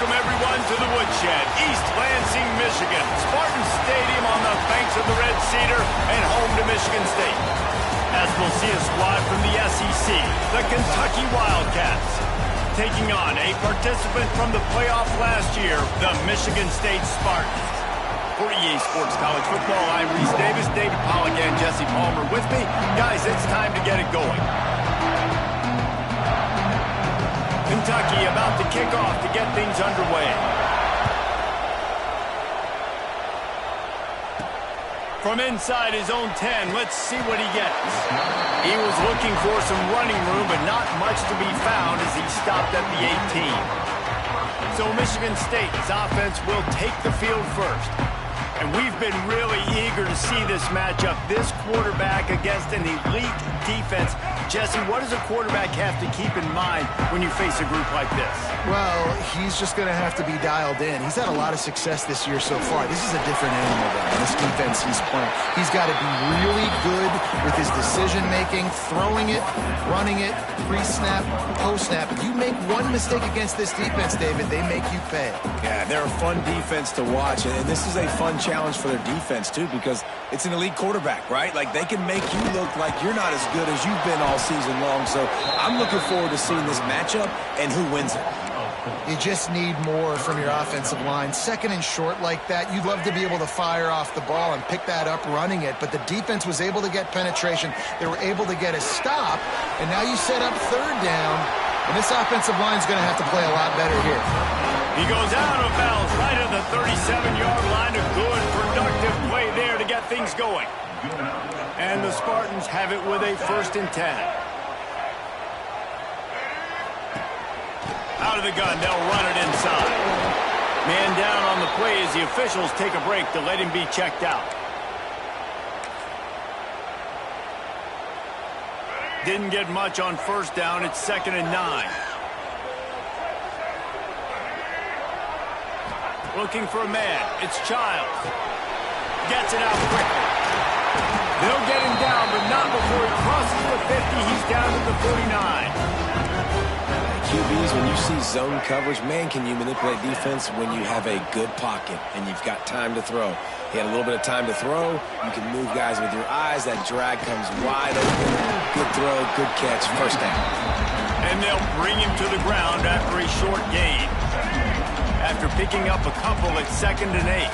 welcome everyone to the Woodshed, East Lansing, Michigan. Spartan Stadium on the banks of the Red Cedar and home to Michigan State. As we'll see a squad from the SEC, the Kentucky Wildcats, taking on a participant from the playoffs last year, the Michigan State Spartans. For EA Sports College Football, I'm Reese Davis, David Pollack, and Jesse Palmer with me. Guys, it's time to get it going. Kentucky about to kick off to get things underway. From inside his own 10, let's see what he gets. He was looking for some running room, but not much to be found as he stopped at the 18. So Michigan State's offense will take the field first. And we've been really eager to see this matchup, this quarterback against an elite defense. Jesse, what does a quarterback have to keep in mind when you face a group like this? Well, he's just going to have to be dialed in. He's had a lot of success this year so far. This is a different animal than this defense he's playing. He's got to be really good with his decision-making, throwing it, running it, pre-snap, post-snap. If you make one mistake against this defense, David, they make you pay. Yeah, they're a fun defense to watch, and this is a fun challenge for their defense, too, because it's an elite quarterback, right? Like, they can make you look like you're not as good as you've been all season long. So I'm looking forward to seeing this matchup and who wins it. You just need more from your offensive line. Second and short like that, you'd love to be able to fire off the ball and pick that up running it, but the defense was able to get penetration. They were able to get a stop, and now you set up third down, and this offensive line is going to have to play a lot better here. He goes out of bounds right at the 37-yard line. A good, productive play there to get things going. And the Spartans have it with a 1st and 10. Out of the gun, they'll run it inside. Man down on the play as the officials take a break to let him be checked out. Didn't get much on 1st down. It's 2nd and 9. Looking for a man. It's Childs. Gets it out quickly. They'll get him down, but not before he crosses the 50. He's down at the 49. QBs, when you see zone coverage, man, can you manipulate defense when you have a good pocket and you've got time to throw. He had a little bit of time to throw. You can move guys with your eyes. That drag comes wide open. Good throw, good catch, 1st down. And they'll bring him to the ground after a short gain. After picking up a couple at 2nd and 8.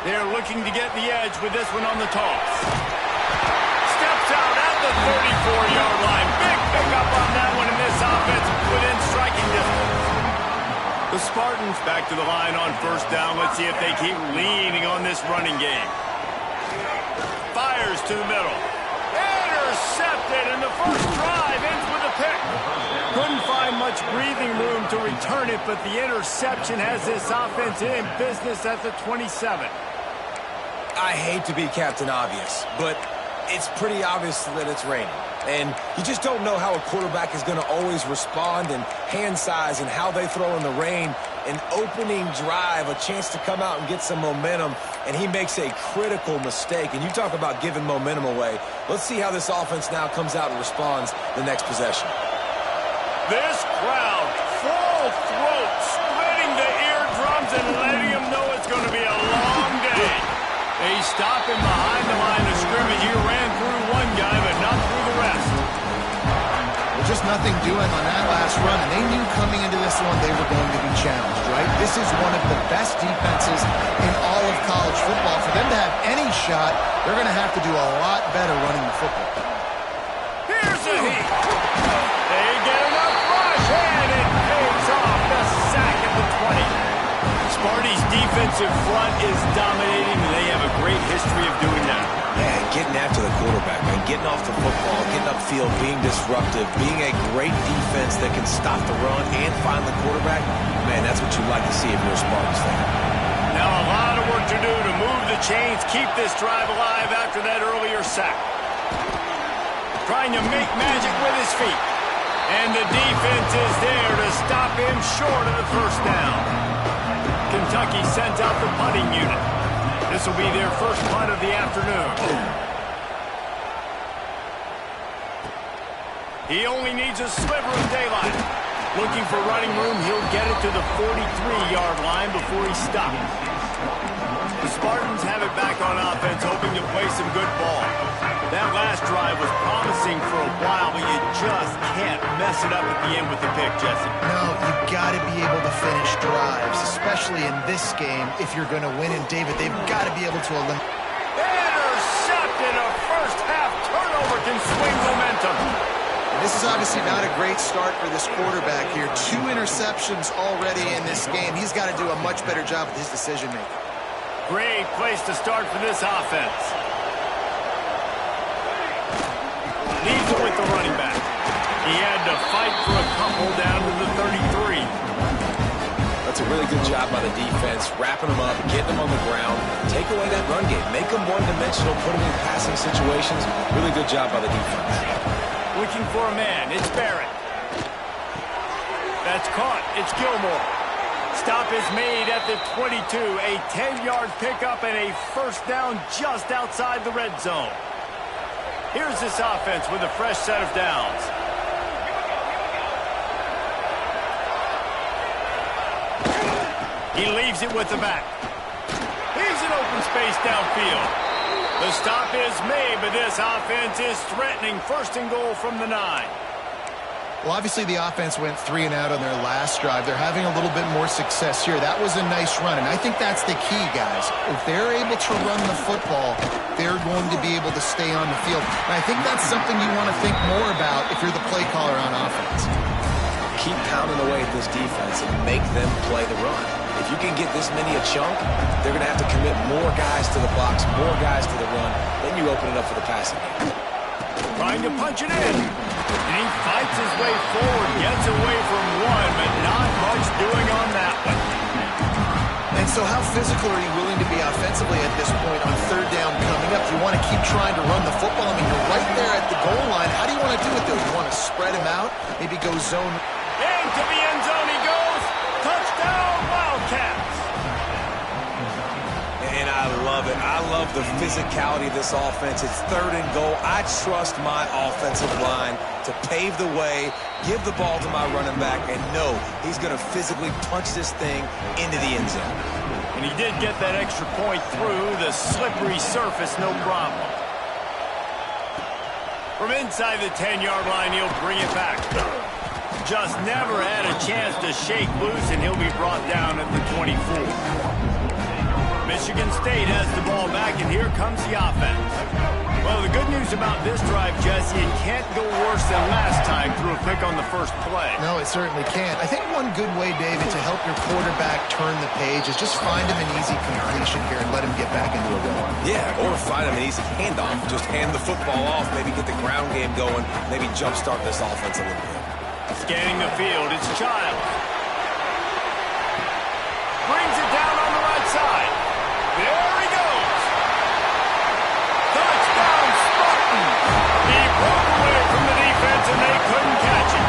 They're looking to get the edge with this one on the toss. Steps out at the 34-yard line. Big pickup on that one, in this offense within striking distance. The Spartans back to the line on 1st down. Let's see if they keep leaning on this running game. Fires to the middle. Intercepted, and the first drive ends with a pick. Couldn't find much breathing room to return it, but the interception has this offense in business at the 27. I hate to be Captain Obvious, but it's pretty obvious that it's raining. And you just don't know how a quarterback is going to always respond, and hand size and how they throw in the rain. An opening drive, a chance to come out and get some momentum, and he makes a critical mistake. And you talk about giving momentum away. Let's see how this offense now comes out and responds the next possession. This crowd, full throat, splitting the eardrums and letting him know it's going to be a long day. They stop him behind the line of scrimmage. He ran through one guy, but not through the rest. Well, just nothing doing on that last run, and they knew coming into this one they were going to be challenged, right? This is one of the best defenses in all of college football. For them to have any shot, they're going to have to do a lot better running the football. Here's a heat. They get enough rush, and it pays off. The sack at the 20. Sparty's defensive front is dominating. They have a great history of doing that. Yeah, getting after the quarterback, man. Getting off the football, getting upfield, being disruptive, being a great defense that can stop the run and find the quarterback. Man, that's what you like to see if you're a Spartans fan. Now a lot of work to do to move the chains, keep this drive alive after that earlier sack. Trying to make magic with his feet. And the defense is there to stop him short of the 1st down. Kentucky sends out the punting unit. This will be their first punt of the afternoon. He only needs a sliver of daylight. Looking for running room, he'll get it to the 43-yard line before he stops. The Spartans have it back on offense, hoping to play some good ball. That last drive was promising for a while, but you just can't mess it up at the end with the pick, Jesse. No, you've got to be able to finish drives, especially in this game. If you're going to win, and David, they've got to be able to eliminate. Intercepted! A first-half turnover can swing momentum. This is obviously not a great start for this quarterback here. 2 interceptions already in this game. He's got to do a much better job with his decision-making. Great place to start for this offense. Leads it with the running back. He had to fight for a couple down to the 33. That's a really good job by the defense, wrapping them up, getting them on the ground, take away that run game, make them one-dimensional, put them in passing situations. Really good job by the defense. Looking for a man. It's Barrett. That's caught. It's Gilmore. Stop is made at the 22. A 10-yard pickup and a first down just outside the red zone. Here's this offense with a fresh set of downs. He leaves it with the back. Here's an open space downfield. The stop is made, but this offense is threatening first and goal from the 9. Well, obviously the offense went 3 and out on their last drive. They're having a little bit more success here. That was a nice run, and I think that's the key, guys. If they're able to run the football, they're going to be able to stay on the field. And I think that's something you want to think more about if you're the play caller on offense. Keep pounding away at this defense and make them play the run. If you can get this many a chunk, they're going to have to commit more guys to the box, more guys to the run. Then you open it up for the passing game. Trying to punch it in. And he fights his way forward, gets away from one, but not much doing on that one. And so how physical are you willing to be offensively at this point on 3rd down coming up? Do you want to keep trying to run the football? I mean, you're right there at the goal line. How do you want to do it, though? You want to spread him out? Maybe go zone. Into the end zone he goes. Touchdown, Wildcats. And I love it. I love the physicality of this offense. It's 3rd and goal. I trust my offensive line to pave the way, give the ball to my running back, and know he's going to physically punch this thing into the end zone. And he did get that extra point through the slippery surface, no problem. From inside the 10-yard line, he'll bring it back. Just never had a chance to shake loose, and he'll be brought down at the 24. Michigan State has the ball back, and here comes the offense. Well, the good news about this drive, Jesse, it can't go worse than last time through a pick on the first play. No, it certainly can't. I think one good way, David, to help your quarterback turn the page is just find him an easy completion here and let him get back into a rhythm. Yeah, or find him an easy handoff. Just hand the football off, maybe get the ground game going, maybe jumpstart this offense a little bit. Scanning the field, it's Child. Brings it down on the right side. There he goes. Touchdown, Spartan. He broke away from the defense, and they couldn't catch him.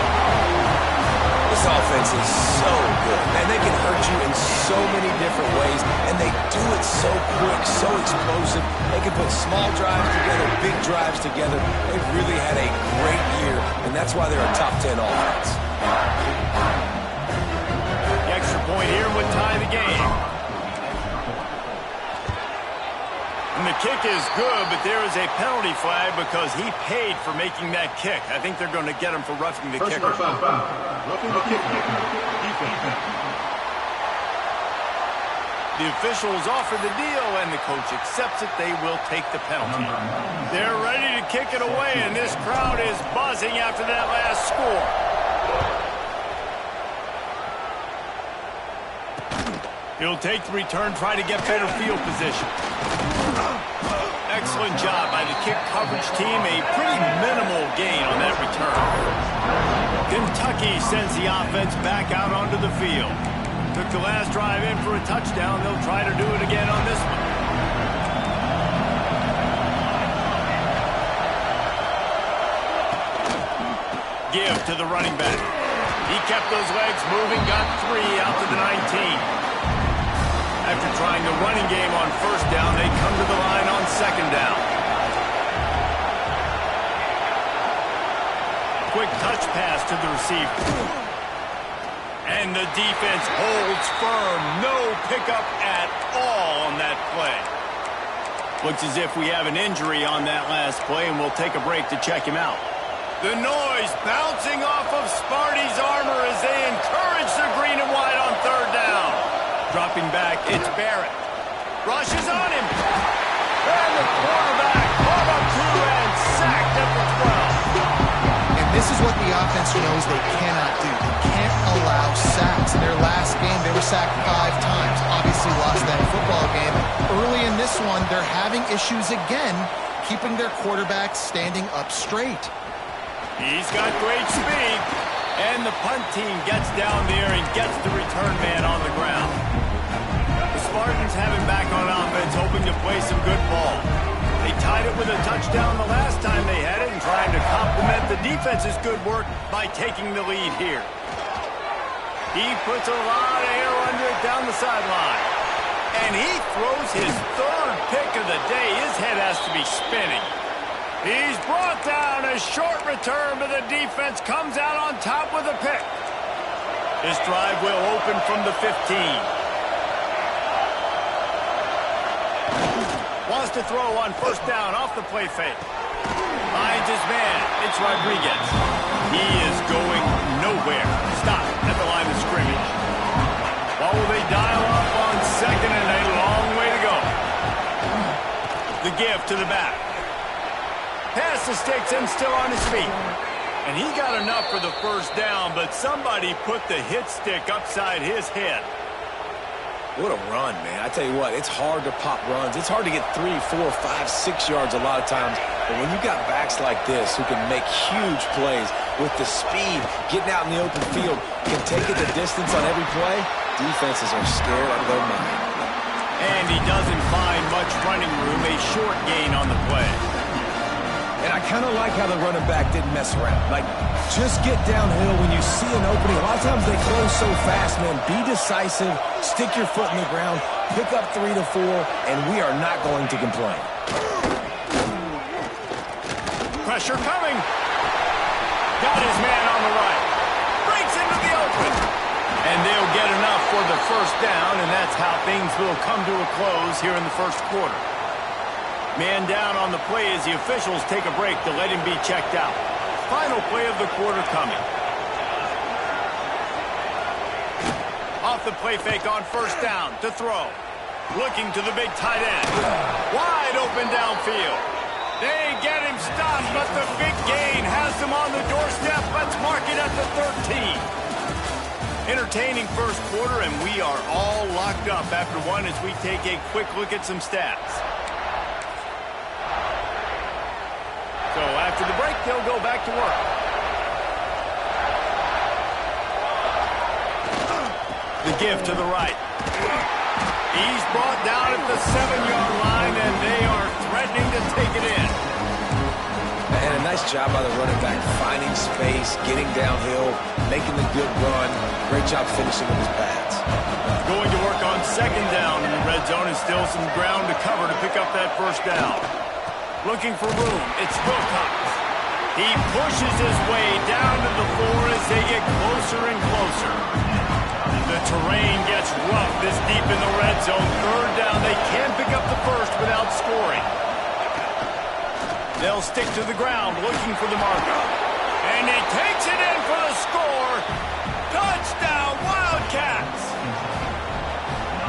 This offense is so good, and they can hurt you in so many different ways, and they do it so quick, so explosive. They can put small drives together, big drives together. They've really had a great year, and that's why they're a top 10 offense. The extra point here would tie the game. And the kick is good, but there is a penalty flag because he paid for making that kick. I think they're going to get him for roughing the kicker. Roughing the kicker. Defense. The officials offer the deal, and the coach accepts it. They will take the penalty. They're ready to kick it away, and this crowd is buzzing after that last score. He'll take the return, try to get better field position. Excellent job by the kick coverage team. A pretty minimal gain on that return. Kentucky sends the offense back out onto the field. Took the last drive in for a touchdown. They'll try to do it again on this one. Give to the running back. He kept those legs moving, got 3 out to the 19. After trying the running game on first down, they come to the line on second down. quick touch pass to the receiver. And the defense holds firm. No pickup at all on that play. Looks as if we have an injury on that last play, and we'll take a break to check him out. The noise bouncing off of Sparty's armor as they encourage the green and white on third down. Dropping back, it's Barrett. Rushes on him. And the quarterback caught up to and sacked at the 12. And this is what the offense knows they cannot do. They can't allow sacks. In their last game, they were sacked 5 times. Obviously lost that football game. Early in this one, they're having issues again, keeping their quarterback standing up straight. He's got great speed. And the punt team gets down there and gets the return man on the ground. The Spartans have him back on offense, hoping to play some good ball. They tied it with a touchdown the last time they had it and trying to complement the defense's good work by taking the lead here. He puts a lot of air under it down the sideline. And he throws his 3rd pick of the day. His head has to be spinning. He's brought down. A short return, but the defense comes out on top with a pick. This drive will open from the 15. Wants to throw on first down off the play fake. Finds his man. It's Rodriguez. He is going nowhere. Stop at the line of scrimmage. What will they dial up on second and a long way to go? The give to the back. Pass the sticks and still on his feet. And he got enough for the first down, but somebody put the hit stick upside his head. What a run, man. I tell you what, it's hard to pop runs. It's hard to get 3, 4, 5, 6 yards a lot of times. But when you got backs like this who can make huge plays with the speed, getting out in the open field, can take it the distance on every play, defenses are scared out of their mind. And he doesn't find much running room, a short gain on the play. And I kind of like how the running back didn't mess around. Like, just get downhill when you see an opening. A lot of times they close so fast, man. Be decisive, stick your foot in the ground, pick up 3 to 4, and we are not going to complain. Pressure coming. Got his man on the right. Breaks into the open. And they'll get enough for the first down, and that's how things will come to a close here in the first quarter. Man down on the play as the officials take a break to let him be checked out. Final play of the quarter coming. Off the play fake on first down to throw. Looking to the big tight end. Wide open downfield. They get him stopped, but the big gain has them on the doorstep. Let's mark it at the 13. Entertaining first quarter, and we are all locked up after one as we take a quick look at some stats. So after the break, they'll go back to work. The give to the right. He's brought down at the 7-yard line, and they are threatening to take it in. And a nice job by the running back, finding space, getting downhill, making the good run. Great job finishing with his pads. Going to work on second down in the red zone, and still some ground to cover to pick up that first down. Looking for room, it's Wilcox. He pushes his way down to the floor as they get closer and closer. The terrain gets rough this deep in the red zone. Third down, they can pick up the first without scoring. They'll stick to the ground looking for the markup. And he takes it in for the score. Touchdown, Wildcats!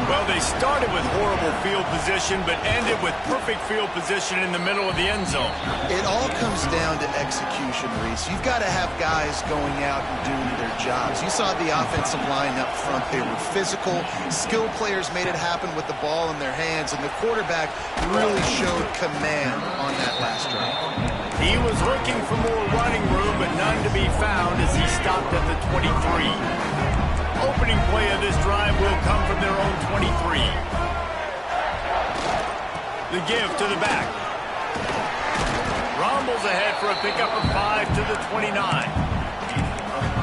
Well, they started with horrible field position, but ended with perfect field position in the middle of the end zone. It all comes down to execution, Reese. You've got to have guys going out and doing their jobs. You saw the offensive line up front. They were physical. Skilled players made it happen with the ball in their hands, and the quarterback really showed command on that last drive. He was looking for more running room, but none to be found as he stopped at the 23. Opening play of this drive will come from their own 23. The give to the back. Rumbles ahead for a pickup of 5 to the 29.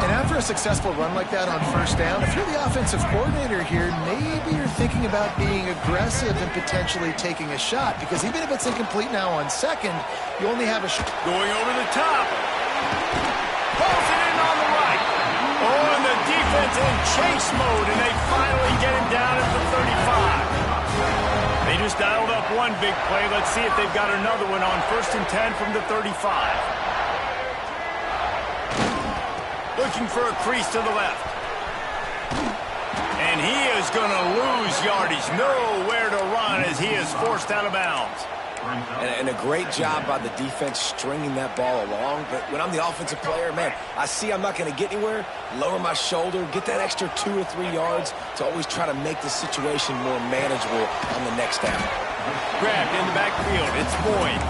And after a successful run like that on first down, if you're the offensive coordinator here, maybe you're thinking about being aggressive and potentially taking a shot, because even if it's incomplete now on second, you only have a shot. Going over the top. Hauls it in on the right. Oh, and the defense in chase mode, and they finally get him down at the 35. They just dialed up one big play. Let's see if they've got another one on 1st and 10 from the 35. Looking for a crease to the left. And he is going to lose yardage. Nowhere to run as he is forced out of bounds. And a great job by the defense stringing that ball along. But when I'm the offensive player, man, I see I'm not going to get anywhere, lower my shoulder, get that extra 2 or 3 yards to always try to make the situation more manageable on the next down. Grabbed in the backfield. It's Boyd.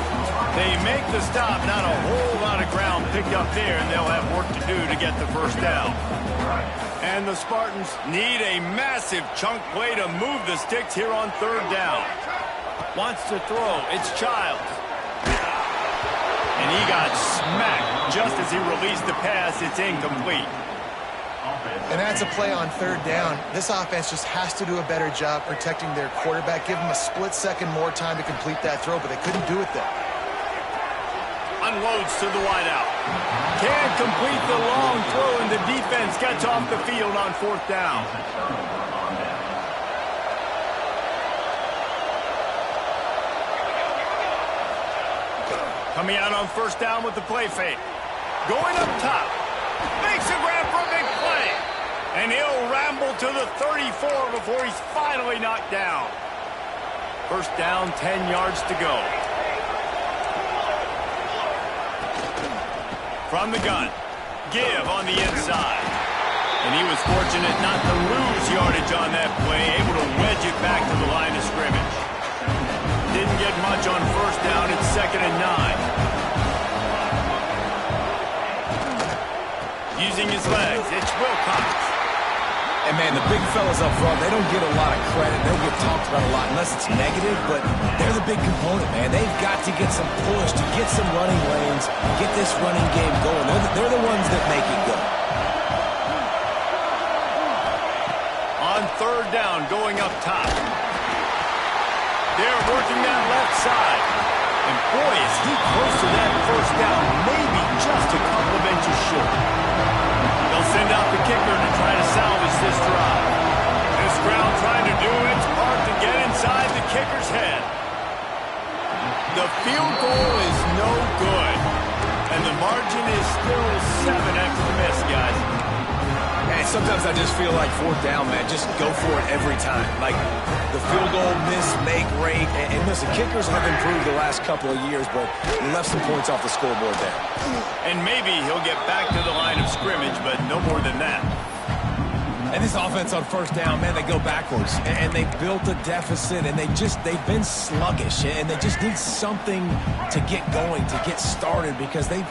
They make the stop. Not a whole lot of ground picked up there, and they'll have work to do to get the first down. And the Spartans need a massive chunk play to move the sticks here on 3rd down. Wants to throw. It's Childs. And he got smacked just as he released the pass. It's incomplete. And that's a play on 3rd down. This offense just has to do a better job protecting their quarterback. Give him a split second more time to complete that throw, but they couldn't do it there. Unloads to the wideout. Can't complete the long throw, and the defense gets off the field on 4th down. Coming out on 1st down with the play fake. Going up top. Makes a grab for a big play. And he'll ramble to the 34 before he's finally knocked down. 1st down, 10 yards to go. From the gun. Give on the inside. And he was fortunate not to lose yardage on that play, able to wedge it back to the line of scrimmage. Didn't get much on 1st down. It's 2nd and 9. Using his legs, it's Wilcox. And, man, the big fellas up front, they don't get a lot of credit. They don't get talked about a lot unless it's negative, but they're the big component, man. They've got to get some push, to get some running lanes, get this running game going. They're the ones that make it go. On 3rd down, going up top. They're working that left side. And boy, is he close to that 1st down, maybe just a couple of inches short. They'll send out the kicker to try to salvage this drive. This crowd trying to do its part to get inside the kicker's head. The field goal is no good. And the margin is still 7 after the miss, guys. And sometimes I just feel like 4th down, man, just go for it every time. Like the field goal miss, make rate. And listen, kickers have improved the last couple of years, but he left some points off the scoreboard there. And maybe he'll get back to the line of scrimmage, but no more than that. And this offense on 1st down, man, they go backwards. And they built a deficit, and they've been sluggish. And they just need something to get going, to get started, because they've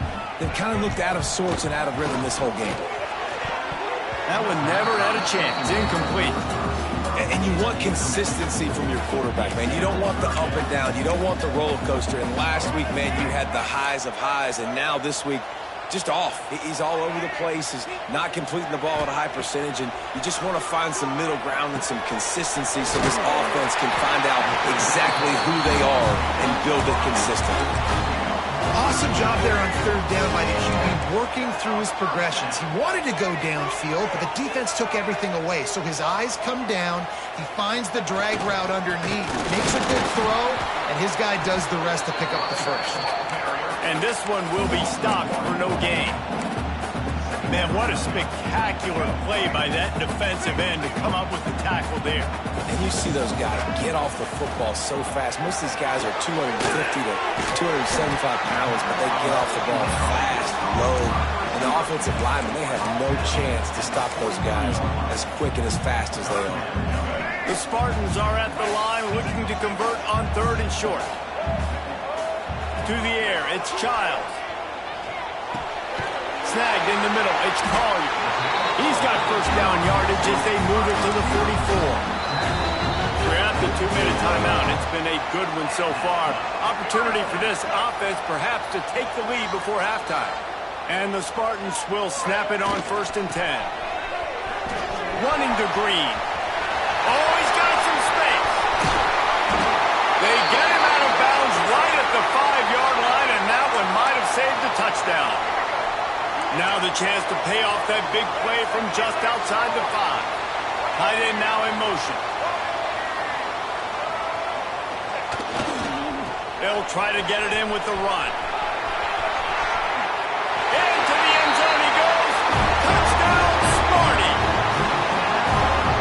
kind of looked out of sorts and out of rhythm this whole game. That one never had a chance. Incomplete. And you want consistency from your quarterback, man. You don't want the up and down. You don't want the roller coaster. And last week, man, you had the highs of highs. And now this week, just off. He's all over the place. He's not completing the ball at a high percentage. And you just want to find some middle ground and some consistency so this offense can find out exactly who they are and build it consistently. Awesome job there on 3rd down by the QB, working through his progressions. He wanted to go downfield, but the defense took everything away. So his eyes come down. He finds the drag route underneath, makes a good throw, and his guy does the rest to pick up the first. And this one will be stopped for no gain. Man, what a spectacular play by that defensive end to come up with the tackle there. And you see those guys get off the football so fast. Most of these guys are 250 to 275 pounds, but they get off the ball fast, low. And the offensive linemen, they have no chance to stop those guys as quick and as fast as they are. The Spartans are at the line looking to convert on 3rd and short. To the air, it's Childs. Snagged in the middle, it's Collier. He's got 1st down yardage as they move it to the 44. We're at the 2-minute timeout. It's been a good one so far. Opportunity for this offense perhaps to take the lead before halftime. And the Spartans will snap it on 1st and 10. Running to Green. Oh, he's got some space. They get him out of bounds right at the 5-yard line, and that one might have saved a touchdown. Now the chance to pay off that big play from just outside the 5. Tight end now in motion. They'll try to get it in with the run. Into the end zone he goes. Touchdown, Smarty.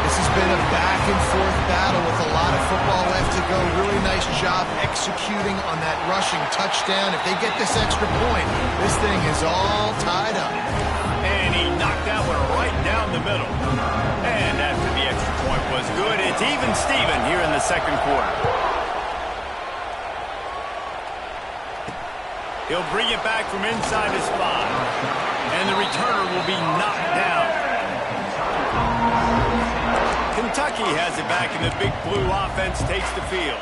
This has been a back-and-forth battle with a lot of football left to go. Really nice job executing on that rushing touchdown. If they get this extra point, this thing is all tied up. And he knocked that one right down the middle. And after the extra point was good, it's even Steven here in the second quarter. He'll bring it back from inside his 5. And the returner will be knocked down. Kentucky has it back, and the Big Blue offense takes the field.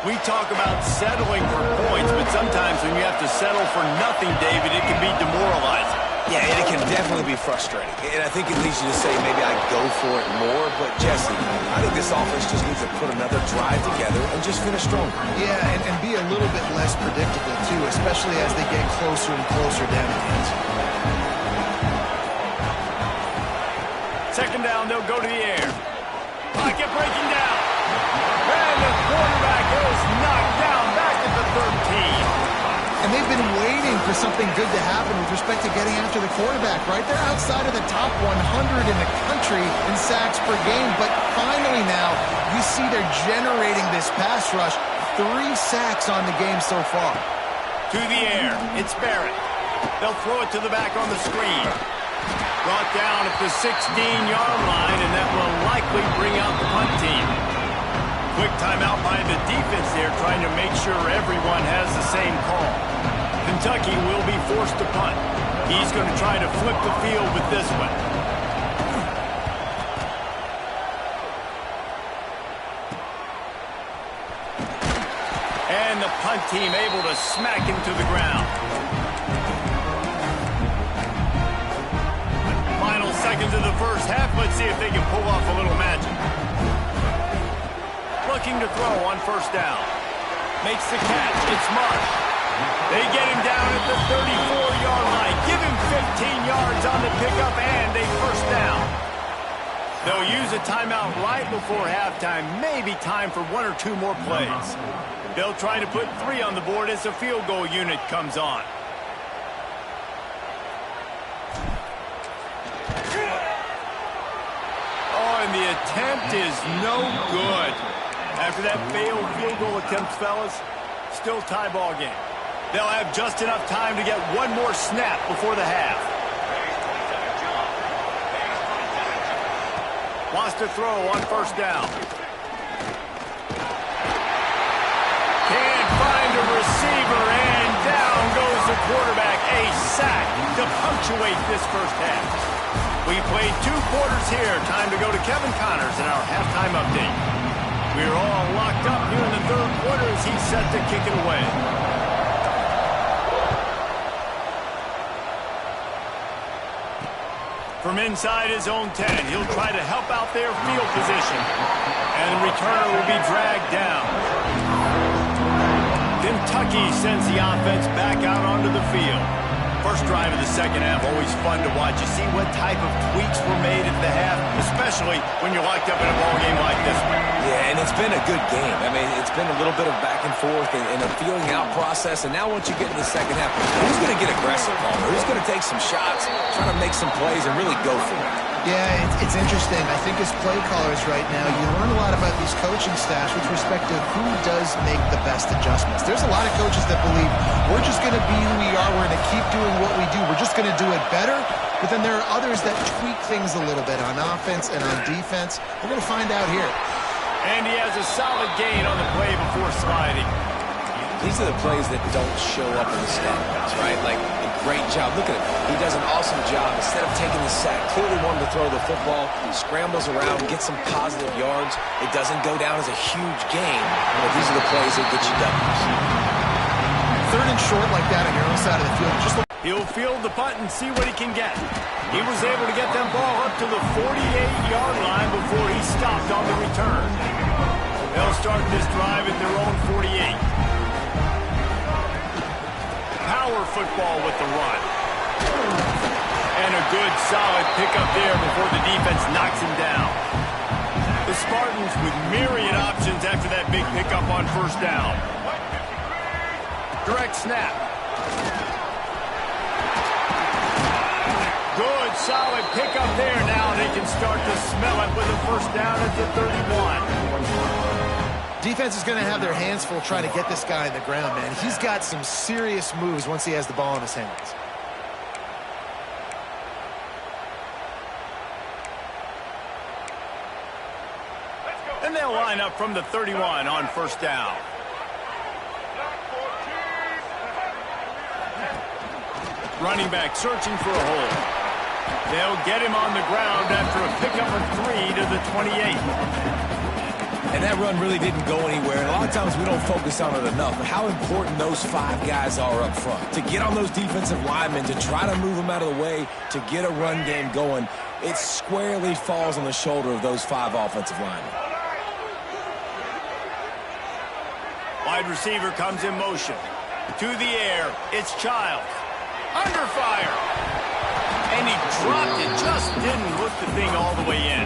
We talk about settling for points, but sometimes when you have to settle for nothing, David, it can be demoralizing. Yeah, and it can definitely be frustrating. And I think it leads you to say maybe I go for it more. But, Jesse, I think this offense just needs to put another drive together and just finish stronger. Yeah, and be a little bit less predictable, too, especially as they get closer and closer down the field. Second down, they'll go to the air. Pocket breaking down. And the quarterback is knocked down back at the 13. And they've been waiting for something good to happen with respect to getting after the quarterback, right? They're outside of the top 100 in the country in sacks per game, but finally now you see they're generating this pass rush. 3 sacks on the game so far. To the air, it's Barrett. They'll throw it to the back on the screen. Brought down at the 16-yard line, and that will likely bring out the punt team. Quick timeout by the defense there, trying to make sure everyone has the same call. Kentucky will be forced to punt. He's going to try to flip the field with this one. And the punt team able to smack him to the ground. Final seconds of the first half. Let's see if they can pull off a little magic. Looking to throw on first down. Makes the catch. It's Marsh. They get him down at the 34-yard line. Give him 15 yards on the pickup and a first down. They'll use a timeout right before halftime. Maybe time for 1 or 2 more plays. They'll try to put 3 on the board as the field goal unit comes on. Oh, and the attempt is no good. After that failed field goal attempt, fellas, still tie ball game. They'll have just enough time to get 1 more snap before the half. Wants to throw on first down. Can't find a receiver, and down goes the quarterback. A sack to punctuate this first half. We played 2 quarters here. Time to go to Kevin Connors in our halftime update. We're all locked up here in the third quarter as he's set to kick it away. From inside his own 10, he'll try to help out their field position. And the returner will be dragged down. Kentucky sends the offense back out onto the field. First drive of the second half, always fun to watch. You see what type of tweaks were made at the half, especially when you're locked up in a ball game like this one. Yeah, and it's been a good game. I mean, it's been a little bit of back and forth and a feeling out process. And now once you get in the second half, who's going to get aggressive, Palmer? Who's going to take some shots, try to make some plays, and really go for it? Yeah, it's interesting. I think as play callers right now, you learn a lot about these coaching staffs with respect to who does make the best adjustments. There's a lot of coaches that believe we're just going to be who we are. We're going to keep doing what we do. We're just going to do it better. But then there are others that tweak things a little bit on offense and on defense. We're going to find out here. And he has a solid gain on the play before sliding. These are the plays that don't show up in the stats, right? Like, a great job. Look at him. He does an awesome job. Instead of taking the sack, clearly wanted to throw the football, scrambles around, gets some positive yards. It doesn't go down as a huge gain, but these are the plays that get you W's. Third and short like that on your own side of the field. He'll field the punt and see what he can get. He was able to get them ball up to the 48-yard line before he stopped on the return. They'll start this drive at their own 48. Power football with the run. Good, solid pickup there before the defense knocks him down. The Spartans with myriad options after that big pickup on first down. Direct snap. Good, solid pickup there. Now they can start to smell it with a first down at the 31. Defense is going to have their hands full trying to get this guy on the ground, man. He's got some serious moves once he has the ball in his hands. And they'll line up from the 31 on first down. Running back searching for a hole. They'll get him on the ground after a pickup of 3 to the 28. And that run really didn't go anywhere. And a lot of times we don't focus on it enough, but how important those 5 guys are up front. To get on those defensive linemen, to try to move them out of the way, to get a run game going, it squarely falls on the shoulder of those 5 offensive linemen. Wide receiver comes in motion. To the air, it's Childs. Under fire. And he dropped it, just didn't hook the thing all the way in.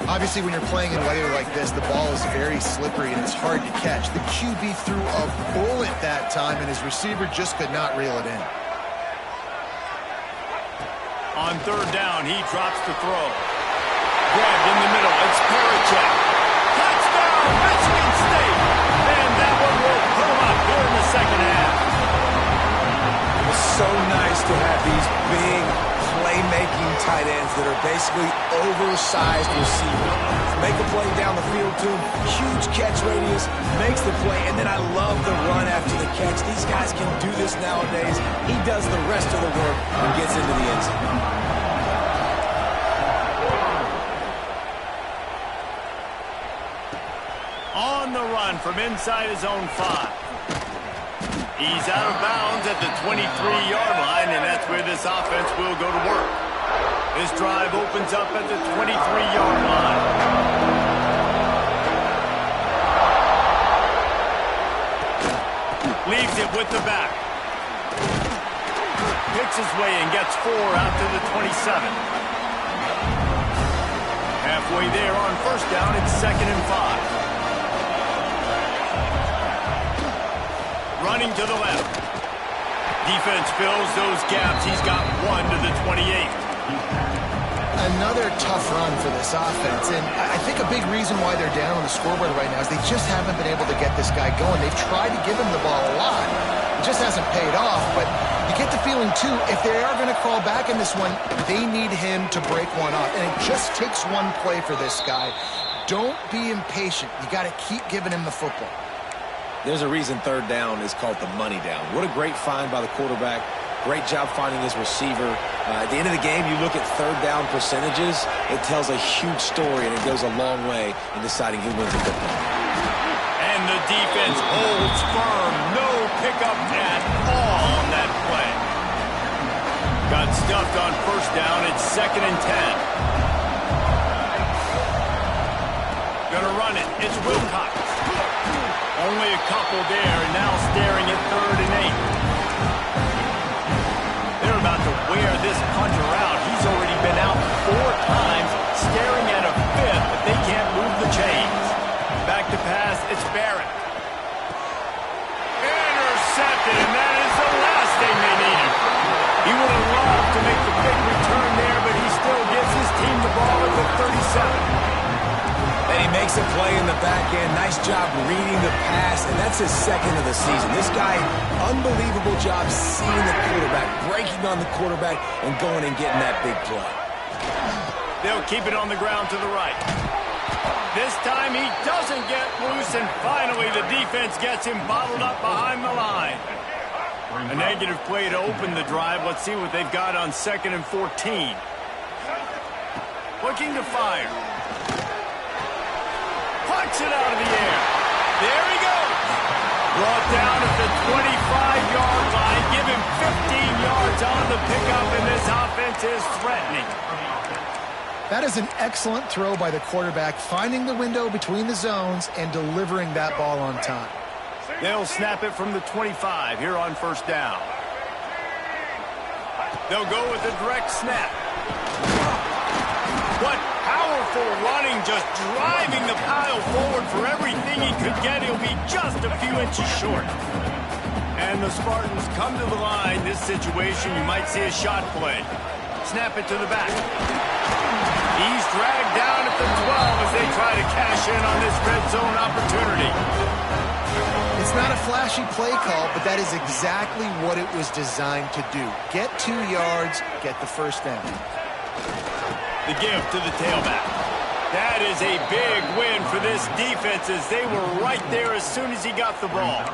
Obviously, when you're playing in weather like this, the ball is very slippery and it's hard to catch. The QB threw a bullet that time, and his receiver just could not reel it in. On third down, he drops the throw. Grabbed in the middle, it's Parachek. Touchdown, Michigan State! And that one will put him up here in the second half. It was so nice to have these big playmaking tight ends that are basically oversized receivers. Make a play down the field to him, huge catch radius, makes the play, and then I love the run after the catch. These guys can do this nowadays. He does the rest of the work and gets into the end zone. On the run from inside his own 5. He's out of bounds at the 23-yard line, and that's where this offense will go to work. This drive opens up at the 23-yard line. Leaves it with the back. Picks his way and gets 4 out to the 27. Halfway there on first down, it's 2nd and 5. Running to the left. Defense fills those gaps. He's got 1 to the 28. Another tough run for this offense, and I think a big reason why they're down on the scoreboard right now is they just haven't been able to get this guy going. They've tried to give him the ball a lot. It just hasn't paid off, but you get the feeling, too, if they are going to crawl back in this one, they need him to break one off, and it just takes one play for this guy. Don't be impatient. You got to keep giving him the football. There's a reason third down is called the money down. What a great find by the quarterback. Great job finding his receiver. At the end of the game, you look at third down percentages. It tells a huge story, and it goes a long way in deciding who wins the football. And the defense holds firm. No pickup at all on that play. Got stuffed on first down. It's 2nd and 10. Gonna run it. It's Wilcox. Only a couple there, and now staring at 3rd and 8. They're about to wear this punter out. He's already been out 4 times, staring at a 5th, but they can't move the chains. Back to pass, it's Barrett. Intercepted, and that is the last thing they needed. He would have loved to make the big return there, but he still gives his team the ball at the 37. And he makes a play in the back end. Nice job reading the pass, and that's his 2nd of the season. This guy, unbelievable job seeing the quarterback, breaking on the quarterback, and going and getting that big play. They'll keep it on the ground to the right. This time he doesn't get loose, and finally the defense gets him bottled up behind the line. A negative play to open the drive. Let's see what they've got on 2nd and 14. Looking to fire. Punch it out of the air. There he goes. Brought down at the 25-yard line. Give him 15 yards on the pickup, and this offense is threatening. That is an excellent throw by the quarterback, finding the window between the zones and delivering that ball on time. They'll snap it from the 25 here on first down. They'll go with a direct snap. just driving the pile forward for everything he could get. He'll be just a few inches short. And the Spartans come to the line. This situation, you might see a shot play. Snap it to the back. He's dragged down at the 12 as they try to cash in on this red zone opportunity. It's not a flashy play call, but that is exactly what it was designed to do. Get 2 yards, get the first down. The give to the tailback. That is a big win for this defense as they were right there as soon as he got the ball.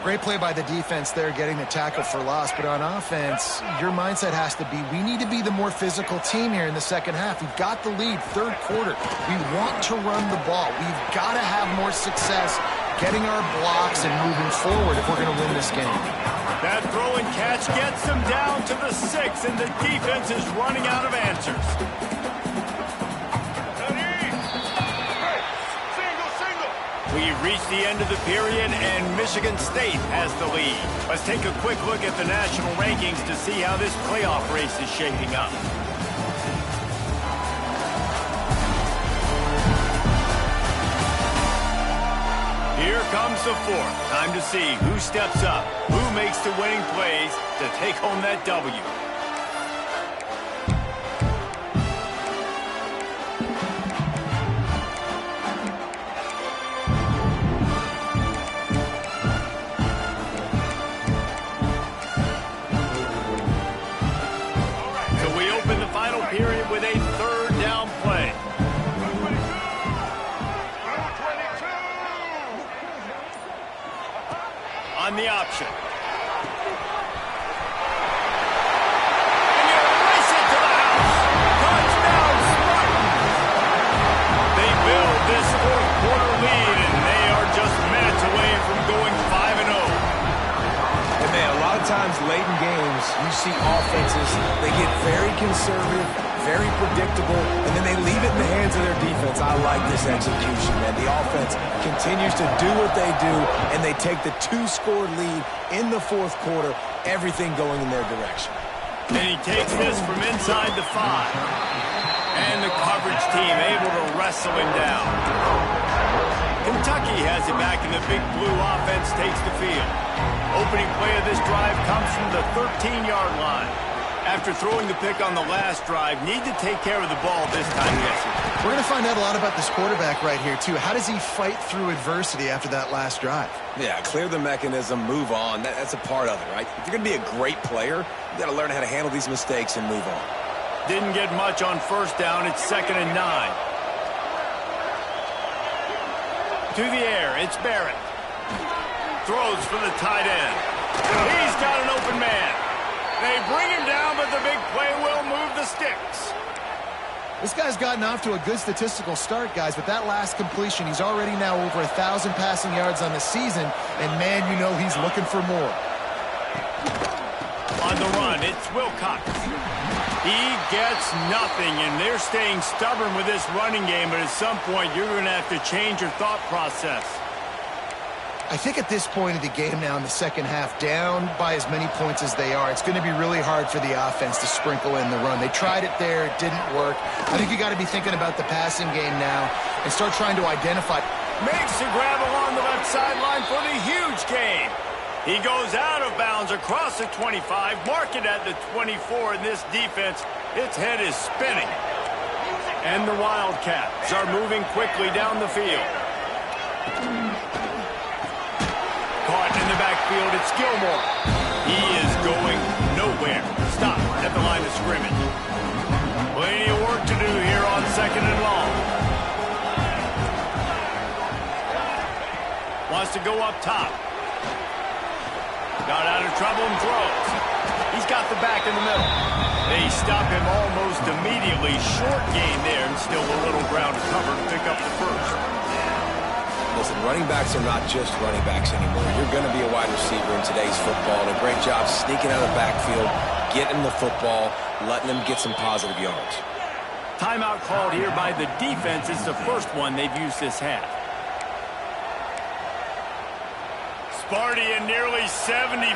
Great play by the defense there, getting the tackle for loss. But on offense, your mindset has to be, we need to be the more physical team here in the second half. We've got the lead, third quarter. We want to run the ball. We've got to have more success getting our blocks and moving forward if we're going to win this game. That throw and catch gets them down to the 6, and the defense is running out of answers. We've reached the end of the period, and Michigan State has the lead. Let's take a quick look at the national rankings to see how this playoff race is shaping up. Here comes the fourth. Time to see who steps up, who makes the winning plays to take home that W. Period with a third down play. On the option. And you race it to the house. Touchdown, Spartans. They build this fourth quarter lead, and they are just minutes away from going 5-0. And man, a lot of times late in games, you see offenses, they get very conservative, very predictable, and then they leave it in the hands of their defense. I like this execution, man. The offense continues to do what they do, and they take the 2-score lead in the fourth quarter, everything going in their direction. And he takes this from inside the 5. And the coverage team able to wrestle him down. Kentucky has it back, and the big blue offense takes the field. Opening play of this drive comes from the 13-yard line. After throwing the pick on the last drive, need to take care of the ball this time, yes. We're going to find out a lot about this quarterback right here, too. How does he fight through adversity after that last drive? Yeah, clear the mechanism, move on. That's a part of it, right? If you're going to be a great player, you got to learn how to handle these mistakes and move on. Didn't get much on first down. It's 2nd and 9. To the air, it's Barrett. Throws for the tight end. He's got an open man. They bring him down, but the big play will move the sticks. This guy's gotten off to a good statistical start, guys, but that last completion, he's already now over 1,000 passing yards on the season, and man, you know he's looking for more. On the run, it's Wilcox. He gets nothing, and they're staying stubborn with this running game, but at some point, you're going to have to change your thought process. I think at this point of the game now in the second half, down by as many points as they are, it's going to be really hard for the offense to sprinkle in the run. They tried it there. It didn't work. I think you got to be thinking about the passing game now and start trying to identify. Makes the grab along the left sideline for the huge gain. He goes out of bounds across the 25, mark it at the 24, and this defense, its head is spinning. And the Wildcats are moving quickly down the field. Caught in the backfield, it's Gilmore. He is going nowhere. Stop at the line of scrimmage. Plenty of work to do here on 2nd and long. Wants to go up top. Got out of trouble and throws. He's got the back in the middle. They stop him almost immediately. Short gain there, and still a little ground to cover to pick up the first. Listen, running backs are not just running backs anymore. You're going to be a wide receiver in today's football. And a great job sneaking out of the backfield, getting the football, letting them get some positive yards. Timeout called here by the defense. It's the first one they've used this half. Sparty and nearly 75,000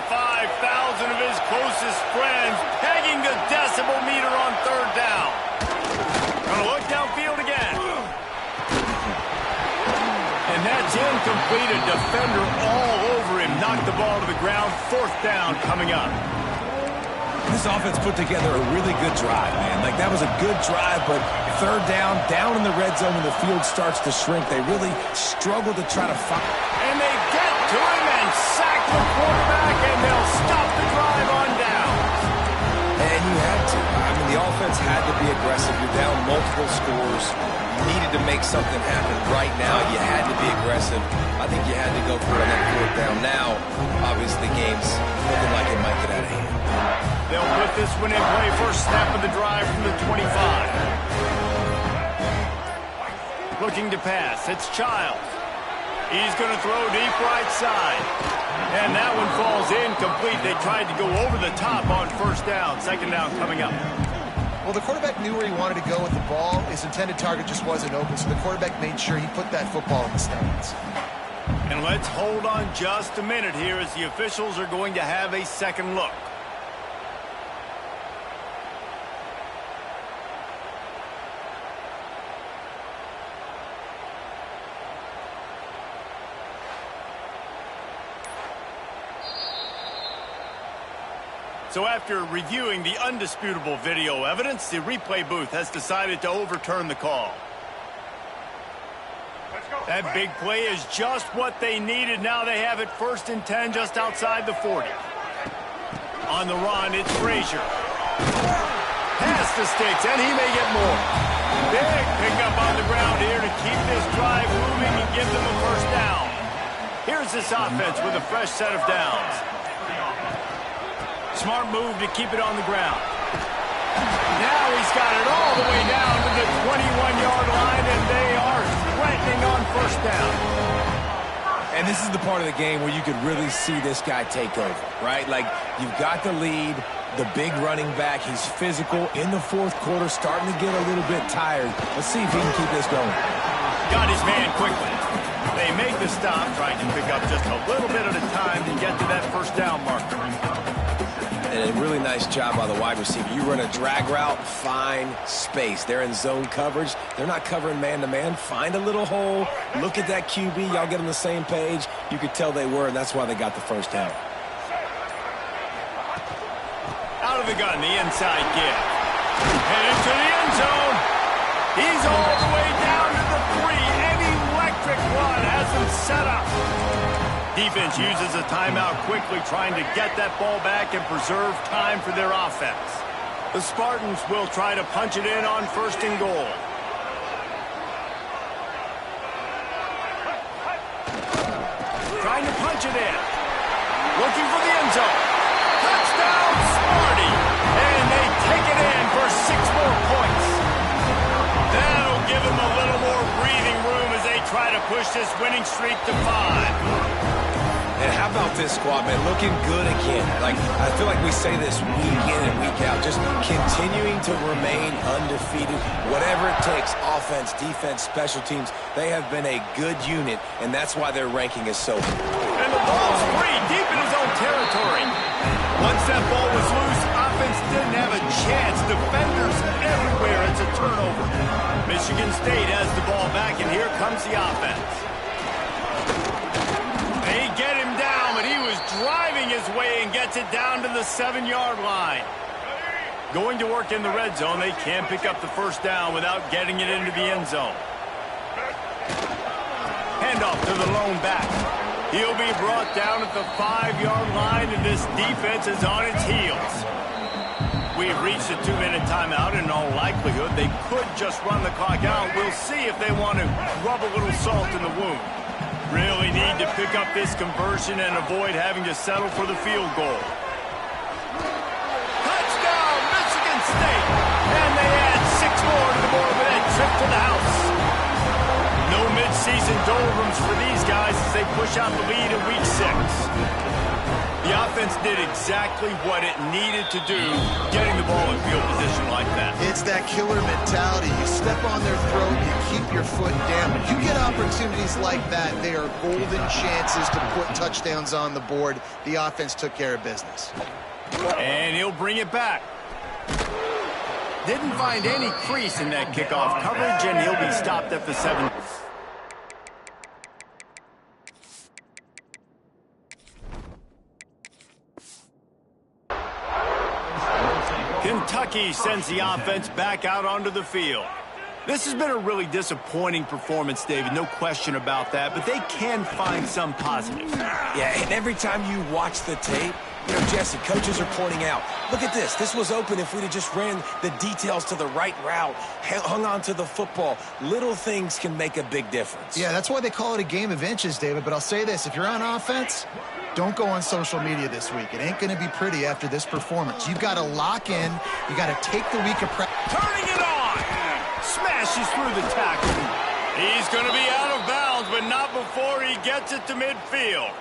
of his closest friends pegging the decibel meter on third down. Gonna look downfield again. incomplete. A defender all over him. Knocked the ball to the ground. 4th down coming up. This offense put together a really good drive, man. Like, that was a good drive, but 3rd down in the red zone when the field starts to shrink. They really struggle to try to find. And they get to him and sack the quarterback, and they'll stop the drive on down. And you had to. I mean, the offense had to be aggressive. You're down multiple scores. You needed to make something happen right now. You had to be aggressive. I think you had to go for it on that 4th down. Now, obviously, the game's looking like it might get out of hand. They'll put this one in play. First snap of the drive from the 25. Looking to pass. It's Childs. He's going to throw deep right side. And that one falls incomplete. They tried to go over the top on 1st down. 2nd down coming up. Well, the quarterback knew where he wanted to go with the ball. His intended target just wasn't open, so the quarterback made sure he put that football in the stands. And let's hold on just a minute here as the officials are going to have a second look. So after reviewing the undisputable video evidence, the replay booth has decided to overturn the call. That big play is just what they needed. Now they have it 1st and 10 just outside the 40. On the run, it's Frazier. Pass to Sticks, and he may get more. Big pickup on the ground here to keep this drive moving and give them a 1st down. Here's this offense with a fresh set of downs. Smart move to keep it on the ground. Now he's got it all the way down to the 21-yard line, and they are threatening on 1st down. And this is the part of the game where you could really see this guy take over, right? Like, you've got the lead, the big running back. He's physical in the 4th quarter, starting to get a little bit tired. Let's see if he can keep this going. Got his man quickly. They make the stop, trying to pick up just a little bit at a time to get to that 1st down marker. And a really nice job by the wide receiver. You run a drag route, find space. They're in zone coverage. They're not covering man-to-man. Find a little hole. Look at that QB. Y'all get on the same page. You could tell they were, and that's why they got the 1st down. Out of the gun, the inside give. And into the end zone. He's all the way down to the 3. An electric run has him set up. Defense uses a timeout quickly, trying to get that ball back and preserve time for their offense. The Spartans will try to punch it in on 1st and goal. Trying to punch it in. Looking for the end zone. Touchdown, Sparty! And they take it in for 6 more points. That'll give them a little more breathing room as they try to push this winning streak to 5. And how about this squad, man? Looking good again. Like, I feel like we say this week in and week out. Just continuing to remain undefeated. Whatever it takes, offense, defense, special teams, they have been a good unit, and that's why their ranking is so good. And the ball's free, deep in his own territory. Once that ball was loose, offense didn't have a chance. Defenders everywhere. It's a turnover. Michigan State has the ball back, and here comes the offense. They get him down, but he was driving his way and gets it down to the 7-yard line. Going to work in the red zone, they can't pick up the 1st down without getting it into the end zone. Handoff to the lone back. He'll be brought down at the 5-yard line, and this defense is on its heels. We've reached a 2-minute timeout, and in all likelihood, they could just run the clock out. We'll see if they want to rub a little salt in the wound. Really need to pick up this conversion and avoid having to settle for the field goal. Touchdown, Michigan State! And they add 6 more to the board with that trip to the house. No mid-season doldrums for these guys as they push out the lead in Week 6. The offense did exactly what it needed to do, getting the ball in field position like that. It's that killer mentality. You step on their throat, you keep your foot down. When you get opportunities like that, they are golden chances to put touchdowns on the board. The offense took care of business. And he'll bring it back. Didn't find any crease in that kickoff coverage, and he'll be stopped at the 7. Kentucky sends the offense back out onto the field. This has been a really disappointing performance, David, no question about that, but they can find some positives. Yeah, and every time you watch the tape, you know, Jesse, coaches are pointing out, look at this. This was open if we'd have just ran the details to the right route, hung on to the football. Little things can make a big difference. Yeah, that's why they call it a game of inches, David. But I'll say this, if you're on offense, don't go on social media this week. It ain't going to be pretty after this performance. You've got to lock in. You got to take the week of practice. Turning it on! Smashes through the tackle. He's going to be out of bounds, but not before he gets it to midfield.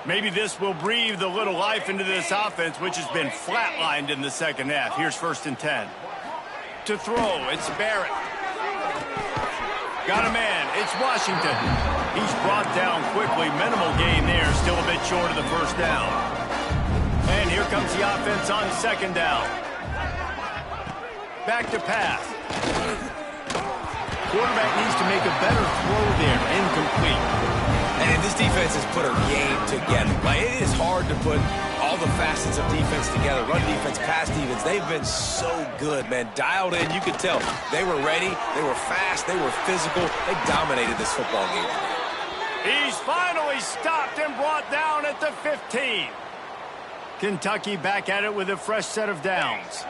Maybe this will breathe a little life into this offense, which has been flatlined in the second half. Here's 1st and 10. To throw, it's Barrett. Got a man, it's Washington. He's brought down quickly. Minimal gain there, still a bit short of the first down. And here comes the offense on 2nd down. Back to pass. Quarterback needs to make a better throw there. Incomplete. And this defense has put a game together. Like, it is hard to put all the facets of defense together. Run defense, pass defense. They've been so good, man. Dialed in. You could tell they were ready. They were fast. They were physical. They dominated this football game. He's finally stopped and brought down at the 15. Kentucky back at it with a fresh set of downs.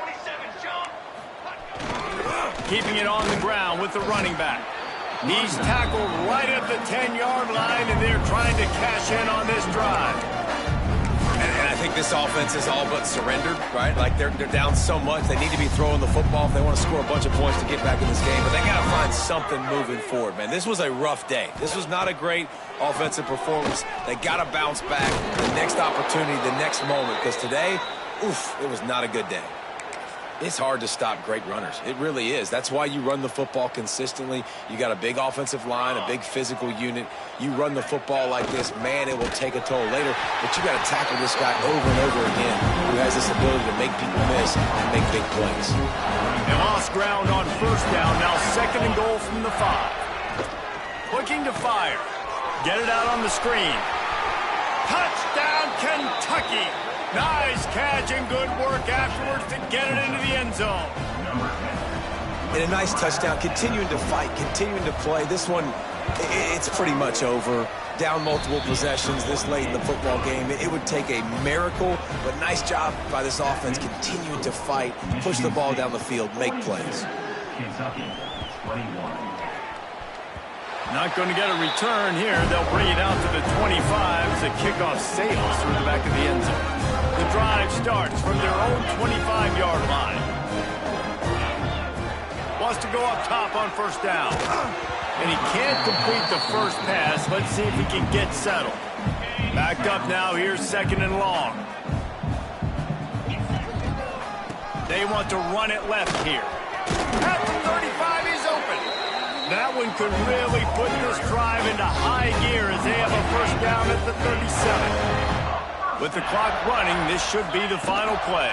Keeping it on the ground with the running back. He's tackled right at the 10-yard line, and they're trying to cash in on this drive. And I think this offense is all but surrendered, right? Like, they're down so much. They need to be throwing the football if they want to score a bunch of points to get back in this game. But they got to find something moving forward, man. This was a rough day. This was not a great offensive performance. They got to bounce back the next opportunity, the next moment. Because today, oof, it was not a good day. It's hard to stop great runners. It really is. That's why you run the football consistently. You got a big offensive line, a big physical unit. You run the football like this, man, it will take a toll later. But you got to tackle this guy over and over again who has this ability to make people miss and make big plays. They lost ground on 1st down. Now 2nd and goal from the 5. Looking to fire. Get it out on the screen. Touchdown, Kentucky! Nice catch and good work afterwards to get it into the end zone. And a nice touchdown, continuing to fight, continuing to play. This one, it's pretty much over. Down multiple possessions this late in the football game. It would take a miracle, but nice job by this offense continuing to fight, push the ball down the field, make plays. Kentucky, 21. Not going to get a return here. They'll bring it out to the 25 as the kickoff sails through the back of the end zone. The drive starts from their own 25-yard line. Wants to go up top on 1st down. And he can't complete the first pass. Let's see if he can get settled. Backed up now. Here's 2nd and long. They want to run it left here. At the 35, he's open. That one could really put this drive into high gear as they have a 1st down at the 37. With the clock running, this should be the final play.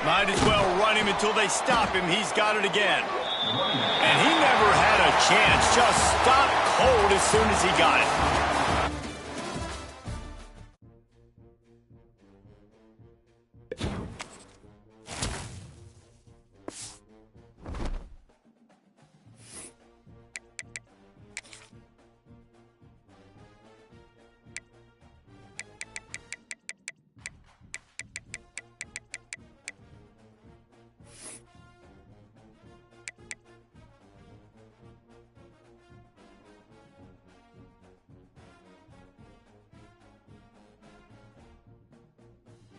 Might as well run him until they stop him. He's got it again. And he never had a chance. Just stopped cold as soon as he got it.